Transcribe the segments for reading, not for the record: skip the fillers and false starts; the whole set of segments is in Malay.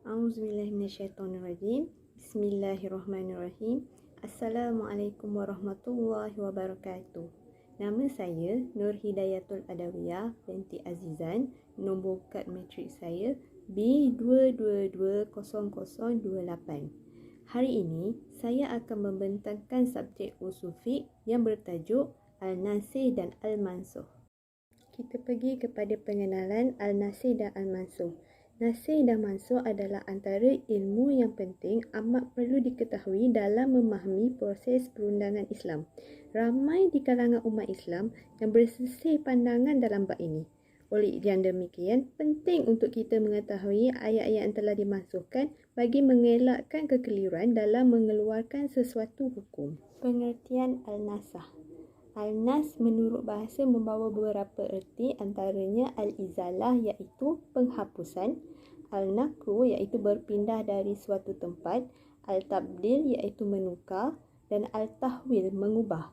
A'udzubillahiminasyaitonirrajim. Bismillahirrahmanirrahim. Assalamualaikum warahmatullahi wabarakatuh. Nama saya Nur Hidayatul Adawiyah binti Azizan. Nombor kad matrik saya B2220028. Hari ini saya akan membentangkan subjek usul fiqh yang bertajuk Al-Nasih dan Al-Mansuh. Kita pergi kepada pengenalan Al-Nasih dan Al-Mansuh. Nasih dan mansuh adalah antara ilmu yang penting amat perlu diketahui dalam memahami proses perundangan Islam. Ramai di kalangan umat Islam yang berselisih pandangan dalam bab ini. Oleh yang demikian, penting untuk kita mengetahui ayat-ayat yang telah dimansuhkan bagi mengelakkan kekeliruan dalam mengeluarkan sesuatu hukum. Pengertian Al-Nasah. Al-Nas menurut bahasa membawa beberapa erti, antaranya Al-Izalah iaitu penghapusan, Al-Naqlu iaitu berpindah dari suatu tempat, Al-Tabdil iaitu menukar dan Al-Tahwil mengubah.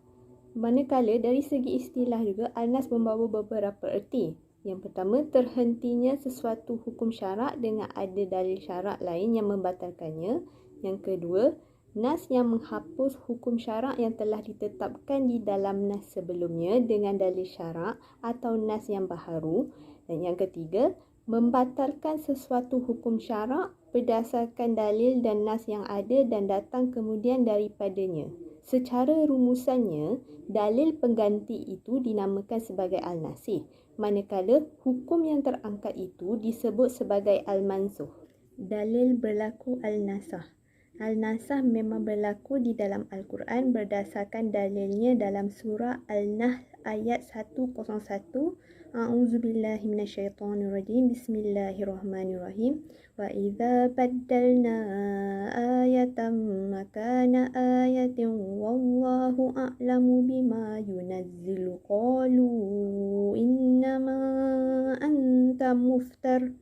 Manakala dari segi istilah juga Al-Nas membawa beberapa erti. Yang pertama, terhentinya sesuatu hukum syarak dengan ada dalil syarak lain yang membatalkannya. Yang kedua, Nas yang menghapus hukum syarak yang telah ditetapkan di dalam Nas sebelumnya dengan dalil syarak atau Nas yang baharu. Dan yang ketiga, membatalkan sesuatu hukum syarak berdasarkan dalil dan Nas yang ada dan datang kemudian daripadanya. Secara rumusannya, dalil pengganti itu dinamakan sebagai Al-Nasih, manakala hukum yang terangkat itu disebut sebagai Al-Mansuh. Dalil berlaku Al-Nasah. Al-Nasah memang berlaku di dalam Al-Quran berdasarkan dalilnya dalam surah Al-Nahl ayat 101. A'udzubillahiminasyaitonirrajim. Bismillahirrahmanirrahim. Wa idza baddalna ayatan makana ayatin wallahu a'lamu bima yunazzilu qalu innama anta muftar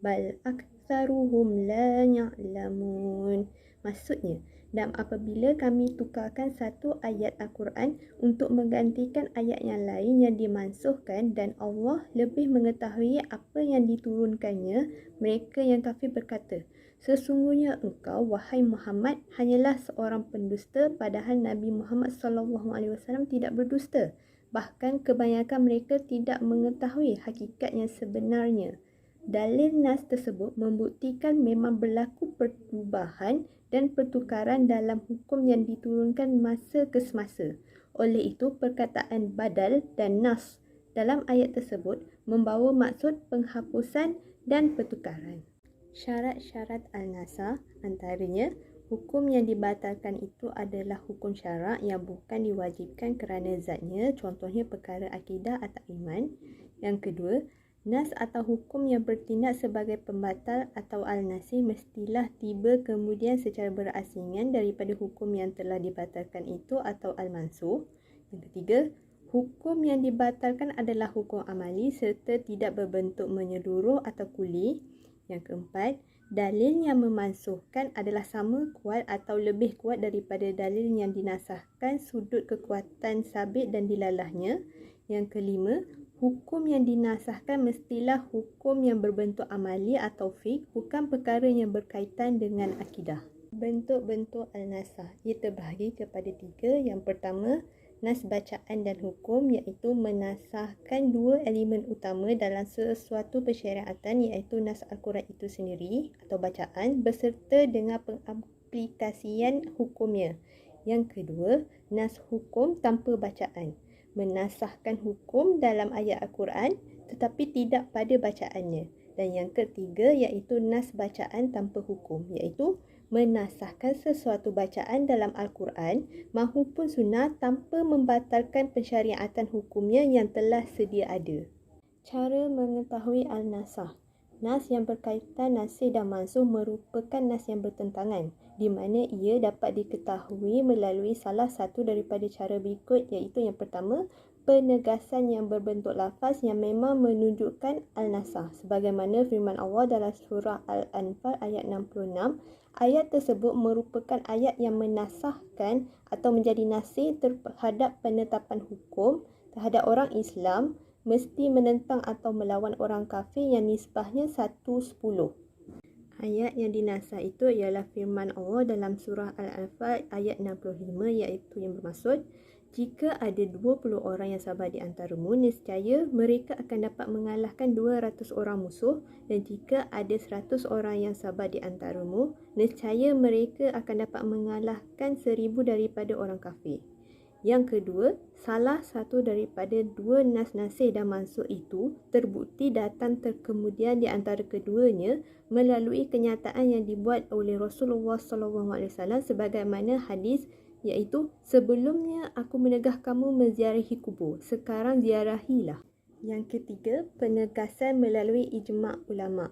bal aktsaruhum la ya'lamun. Maksudnya, dan apabila kami tukarkan satu ayat Al-Quran untuk menggantikan ayat yang lain yang dimansuhkan dan Allah lebih mengetahui apa yang diturunkannya, mereka yang kafir berkata, sesungguhnya engkau, wahai Muhammad, hanyalah seorang pendusta, padahal Nabi Muhammad SAW tidak berdusta. Bahkan kebanyakan mereka tidak mengetahui hakikat yang sebenarnya. Dalil Nas tersebut membuktikan memang berlaku perubahan dan pertukaran dalam hukum yang diturunkan masa ke semasa. Oleh itu, perkataan badal dan Nas dalam ayat tersebut membawa maksud penghapusan dan pertukaran. Syarat-syarat Al-Nasah antaranya, hukum yang dibatalkan itu adalah hukum syarak yang bukan diwajibkan kerana zatnya, contohnya perkara akidah atau iman. Yang kedua, Nas atau hukum yang bertindak sebagai pembatal atau Al-Nasih mestilah tiba kemudian secara berasingan daripada hukum yang telah dibatalkan itu atau Al-Mansuh. Yang ketiga, hukum yang dibatalkan adalah hukum amali serta tidak berbentuk menyeluruh atau kuli. Yang keempat, dalil yang memansuhkan adalah sama kuat atau lebih kuat daripada dalil yang dinasahkan sudut kekuatan sabit dan dilalahnya. Yang kelima, hukum yang dinasahkan mestilah hukum yang berbentuk amali atau fiqh, bukan perkara yang berkaitan dengan akidah. Bentuk-bentuk Al-Nasah, ia terbahagi kepada tiga. Yang pertama, Nas bacaan dan hukum, iaitu menasahkan dua elemen utama dalam sesuatu persyariatan, iaitu Nas Al-Quran itu sendiri atau bacaan beserta dengan pengaplikasian hukumnya. Yang kedua, Nas hukum tanpa bacaan, menasahkan hukum dalam ayat Al-Quran tetapi tidak pada bacaannya. Dan yang ketiga iaitu Nas bacaan tanpa hukum, iaitu menasahkan sesuatu bacaan dalam Al-Quran mahupun sunnah tanpa membatalkan pensyariatan hukumnya yang telah sedia ada. Cara mengetahui Al-Nasah. Nas yang berkaitan Nasih dan Mansuh merupakan Nas yang bertentangan, di mana ia dapat diketahui melalui salah satu daripada cara berikut, iaitu yang pertama, penegasan yang berbentuk lafaz yang memang menunjukkan Al-Nasah. Sebagaimana firman Allah dalam surah Al-Anfal ayat 66, ayat tersebut merupakan ayat yang menasahkan atau menjadi nasih terhadap penetapan hukum terhadap orang Islam mesti menentang atau melawan orang kafir yang nisbahnya 1:10. Ayat yang dinasah itu ialah firman Allah dalam surah Al-Anfal ayat 65, iaitu yang bermaksud, jika ada 20 orang yang sabar di antaramu, nescaya mereka akan dapat mengalahkan 200 orang musuh, dan jika ada 100 orang yang sabar di antaramu, nescaya mereka akan dapat mengalahkan 1000 daripada orang kafir. Yang kedua, salah satu daripada dua nas nasih dan mansukh itu terbukti datang terkemudian di antara keduanya melalui kenyataan yang dibuat oleh Rasulullah SAW sebagaimana hadis, iaitu, sebelumnya aku menegah kamu menziarahi kubur, sekarang ziarahilah. Yang ketiga, penegasan melalui ijma' ulama'.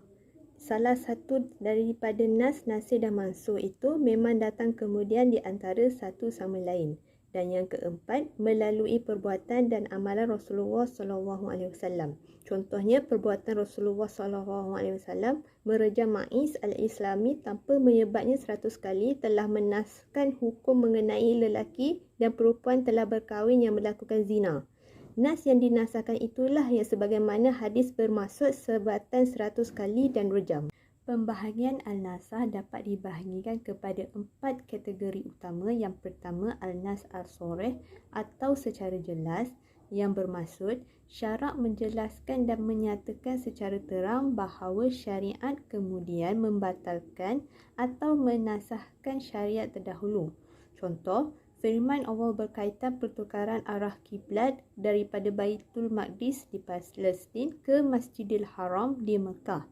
Salah satu daripada nas nasih dan mansukh itu memang datang kemudian di antara satu sama lain. Dan yang keempat, melalui perbuatan dan amalan Rasulullah SAW. Contohnya, perbuatan Rasulullah SAW merejam Ma'iz al-Islami tanpa menyebabnya 100 kali telah menaskan hukum mengenai lelaki dan perempuan telah berkahwin yang melakukan zina. Nas yang dinasahkan itulah yang sebagaimana hadis bermaksud sebatan 100 kali dan rejam. Pembahagian Al-Nasah dapat dibahagikan kepada 4 kategori utama. Yang pertama, Al-Nas Al-Soreh atau secara jelas, yang bermaksud syarak menjelaskan dan menyatakan secara terang bahawa syariat kemudian membatalkan atau menasahkan syariat terdahulu. Contoh, firman Allah berkaitan pertukaran arah kiblat daripada Baitul Maqdis di Palestin ke Masjidil Haram di Mekah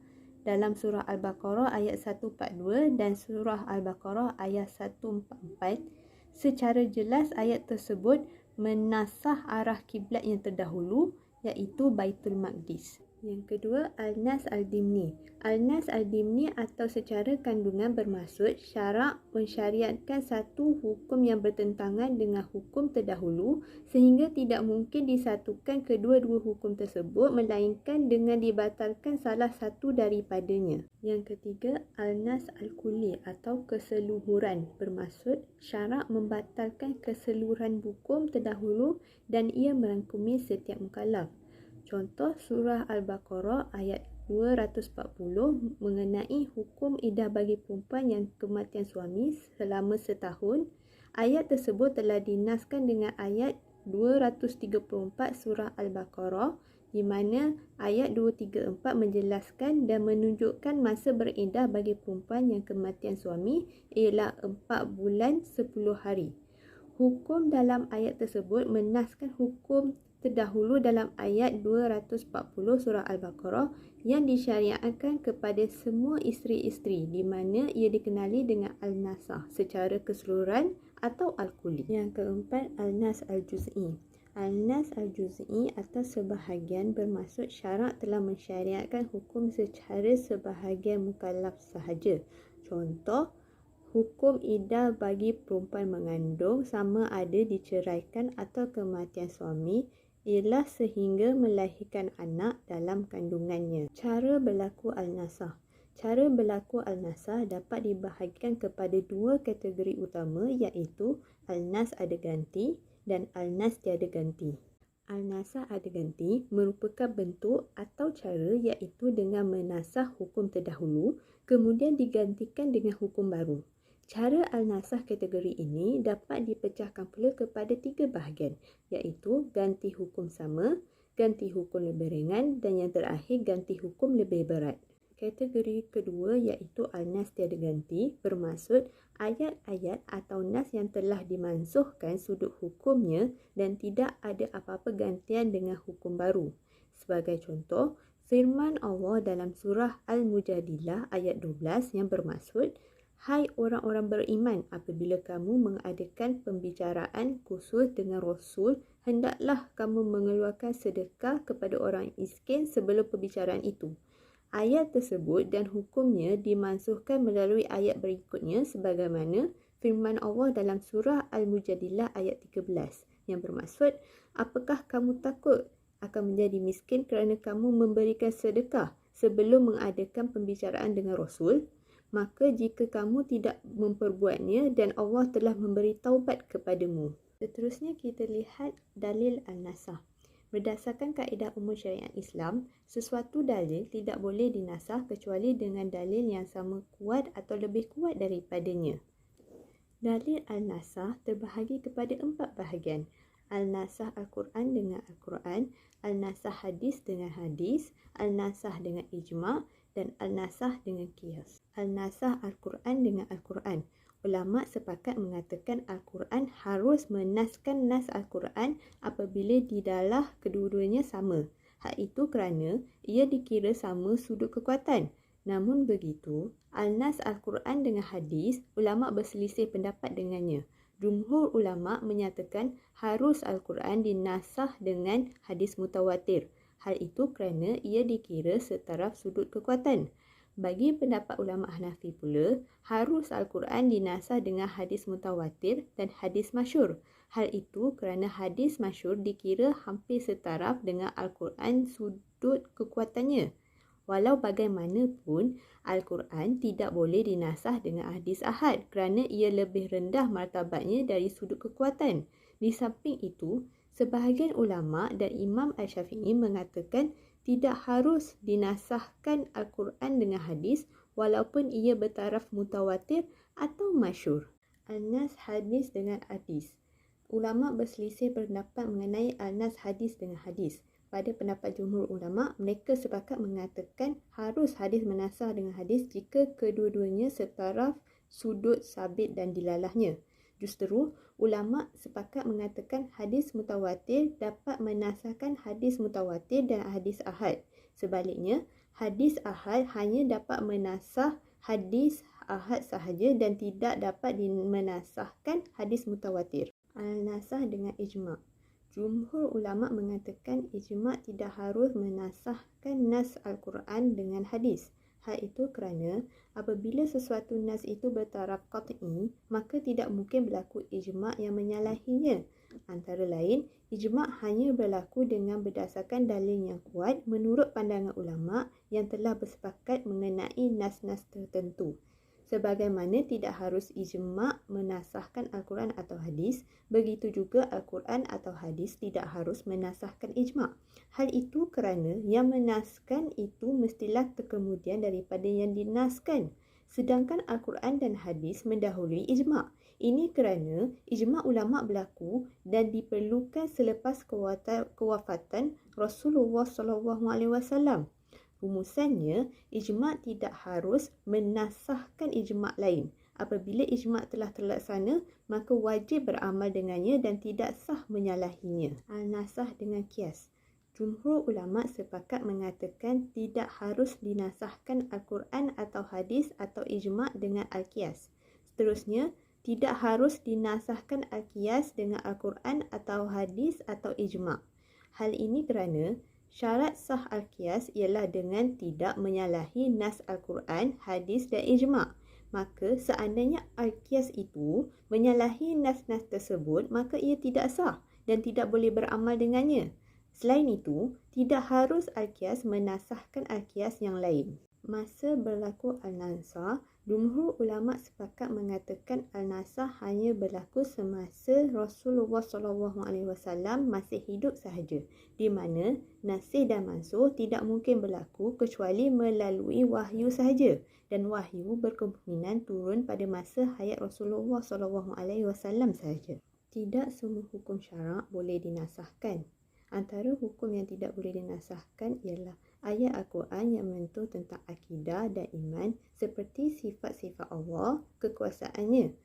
dalam surah Al-Baqarah ayat 142 dan surah Al-Baqarah ayat 144. Secara jelas ayat tersebut menasah arah kiblat yang terdahulu, iaitu Baitul Maqdis. Yang kedua, Al-Nas Al-Dimni. Al-Nas Al-Dimni atau secara kandungan bermaksud syarak mensyariatkan satu hukum yang bertentangan dengan hukum terdahulu sehingga tidak mungkin disatukan kedua-dua hukum tersebut melainkan dengan dibatalkan salah satu daripadanya. Yang ketiga, Al-Nas Al-Kulli atau keseluruhan bermaksud syarak membatalkan keseluruhan hukum terdahulu dan ia merangkumi setiap mukallaf. Contoh surah Al-Baqarah ayat 240 mengenai hukum iddah bagi perempuan yang kematian suami selama setahun. Ayat tersebut telah dinaskan dengan ayat 234 surah Al-Baqarah di mana ayat 234 menjelaskan dan menunjukkan masa beriddah bagi perempuan yang kematian suami ialah 4 bulan 10 hari. Hukum dalam ayat tersebut menaskan hukum terdahulu dalam ayat 240 surah Al-Baqarah yang disyariatkan kepada semua isteri-isteri di mana ia dikenali dengan Al-Nasah secara keseluruhan atau Al-Kulli. Yang keempat, Al-Nas Al-Juz'i. Al-Nas Al-Juz'i atau sebahagian bermaksud syarak telah mensyariatkan hukum secara sebahagian mukallaf sahaja. Contoh, hukum iddah bagi perempuan mengandung sama ada diceraikan atau kematian suami ialah sehingga melahirkan anak dalam kandungannya. Cara berlaku Al-Nasah. Cara berlaku Al-Nasah dapat dibahagikan kepada dua kategori utama, iaitu Al-Nas ada ganti dan Al-Nas tiada ganti. Al-Nasah ada ganti merupakan bentuk atau cara iaitu dengan menasah hukum terdahulu kemudian digantikan dengan hukum baru. Cara Al-Nasah kategori ini dapat dipecahkan pula kepada 3 bahagian, iaitu ganti hukum sama, ganti hukum lebih ringan dan yang terakhir ganti hukum lebih berat. Kategori kedua iaitu Al-Nas tiada ganti bermaksud ayat-ayat atau nas yang telah dimansuhkan sudut hukumnya dan tidak ada apa-apa gantian dengan hukum baru. Sebagai contoh, firman Allah dalam surah Al-Mujadilah ayat 12 yang bermaksud, hai orang-orang beriman, apabila kamu mengadakan pembicaraan khusus dengan Rasul, hendaklah kamu mengeluarkan sedekah kepada orang miskin sebelum pembicaraan itu. Ayat tersebut dan hukumnya dimansuhkan melalui ayat berikutnya sebagaimana firman Allah dalam surah Al-Mujadilah ayat 13 yang bermaksud, apakah kamu takut akan menjadi miskin kerana kamu memberikan sedekah sebelum mengadakan pembicaraan dengan Rasul? Maka jika kamu tidak memperbuatnya dan Allah telah memberi taubat kepadamu. Seterusnya kita lihat dalil Al-Nasah. Berdasarkan kaedah umum syariat Islam, sesuatu dalil tidak boleh dinasah kecuali dengan dalil yang sama kuat atau lebih kuat daripadanya. Dalil al-nasah terbahagi kepada 4 bahagian. Al-nasah Al-Quran dengan Al-Quran, al-nasah hadis dengan hadis, al-nasah dengan ijma' dan al-nasah dengan qiyas. Al-nasah Al-Quran dengan Al-Quran. Ulama sepakat mengatakan Al-Quran harus menaskan nas Al-Quran apabila didalah kedua-duanya sama. Hal itu kerana ia dikira sama sudut kekuatan. Namun begitu, al-nas Al-Quran dengan hadis, ulama berselisih pendapat dengannya. Jumhur ulama menyatakan harus Al-Quran dinasah dengan hadis mutawatir. Hal itu kerana ia dikira setaraf sudut kekuatan. Bagi pendapat ulama Hanafi pula, harus Al-Quran dinasah dengan hadis mutawatir dan hadis masyhur. Hal itu kerana hadis masyhur dikira hampir setaraf dengan Al-Quran sudut kekuatannya. Walau bagaimanapun, Al-Quran tidak boleh dinasah dengan hadis ahad kerana ia lebih rendah martabatnya dari sudut kekuatan. Di samping itu, sebahagian ulama dan Imam Al-Syafi'i mengatakan tidak harus dinasahkan Al-Quran dengan hadis walaupun ia bertaraf mutawatir atau masyhur. Al-nas hadis dengan hadis. Ulama berselisih pendapat mengenai al-nas hadis dengan hadis. Pada pendapat jumhur ulama, mereka sepakat mengatakan harus hadis menasah dengan hadis jika kedua-duanya setaraf sudut sabit dan dilalahnya. Justeru, ulama sepakat mengatakan hadis mutawatir dapat menasahkan hadis mutawatir dan hadis ahad. Sebaliknya, hadis ahad hanya dapat menasah hadis ahad sahaja dan tidak dapat menasahkan hadis mutawatir. Al-nasah dengan ijma'. Jumhur ulama mengatakan ijma' tidak harus menasahkan nas Al-Quran dengan hadis. Hal itu kerana apabila sesuatu nas itu bertaraf qat'i, maka tidak mungkin berlaku ijma' yang menyalahinya. Antara lain, ijma' hanya berlaku dengan berdasarkan dalil yang kuat menurut pandangan ulama' yang telah bersepakat mengenai nas-nas tertentu. Sebagaimana tidak harus ijma' menasahkan Al-Quran atau hadis, begitu juga Al-Quran atau hadis tidak harus menasahkan ijma'. Hal itu kerana yang menaskan itu mestilah terkemudian daripada yang dinaskan. Sedangkan Al-Quran dan hadis mendahului ijma'. Ini kerana ijma' ulama' berlaku dan diperlukan selepas kewafatan Rasulullah SAW. Rumusannya, ijma' tidak harus menasahkan ijma' lain. Apabila ijma' telah terlaksana, maka wajib beramal dengannya dan tidak sah menyalahinya. Al-nasah dengan qiyas. Jumhur ulama' sepakat mengatakan tidak harus dinasahkan Al-Quran atau hadis atau ijma' dengan al-qiyas. Seterusnya, tidak harus dinasahkan al-qiyas dengan Al-Quran atau hadis atau ijma'. Hal ini kerana syarat sah al-qiyas ialah dengan tidak menyalahi nas Al-Quran, hadis dan ijma'. Maka seandainya al-qiyas itu menyalahi nas-nas tersebut, maka ia tidak sah dan tidak boleh beramal dengannya. Selain itu, tidak harus al-qiyas menasahkan al-qiyas yang lain. Masa berlaku al-nasah, jumhur ulama' sepakat mengatakan al-nasah hanya berlaku semasa Rasulullah SAW masih hidup sahaja, di mana nasih dan mansuh tidak mungkin berlaku kecuali melalui wahyu sahaja, dan wahyu berkemungkinan turun pada masa hayat Rasulullah SAW sahaja. Tidak semua hukum syarak boleh dinasahkan. Antara hukum yang tidak boleh dinasahkan ialah ayat Al-Quran yang menentu tentang akidah dan iman seperti sifat-sifat Allah, kekuasaannya.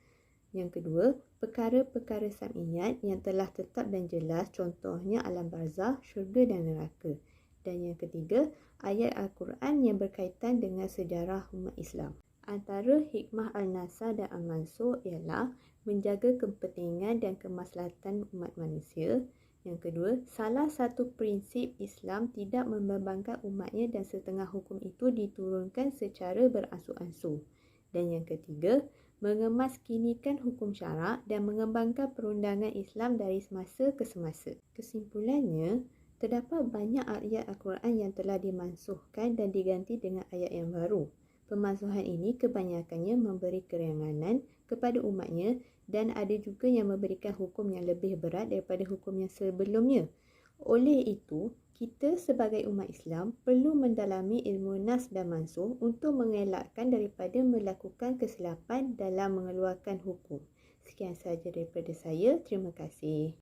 Yang kedua, perkara-perkara sam'iyat yang telah tetap dan jelas, contohnya alam barzakh, syurga dan neraka. Dan yang ketiga, ayat Al-Quran yang berkaitan dengan sejarah umat Islam. Antara hikmah al-nasah dan al-mansukh ialah menjaga kepentingan dan kemaslahatan umat manusia. Yang kedua, salah satu prinsip Islam tidak membebankan umatnya dan setengah hukum itu diturunkan secara beransur-ansur. Dan yang ketiga, mengemaskinikan hukum syarak dan mengembangkan perundangan Islam dari semasa ke semasa. Kesimpulannya, terdapat banyak ayat Al-Quran yang telah dimansuhkan dan diganti dengan ayat yang baru. Pemansuhan ini kebanyakannya memberi keringanan kepada umatnya dan ada juga yang memberikan hukum yang lebih berat daripada hukum yang sebelumnya. Oleh itu, kita sebagai umat Islam perlu mendalami ilmu nas dan mansuh untuk mengelakkan daripada melakukan kesilapan dalam mengeluarkan hukum. Sekian sahaja daripada saya. Terima kasih.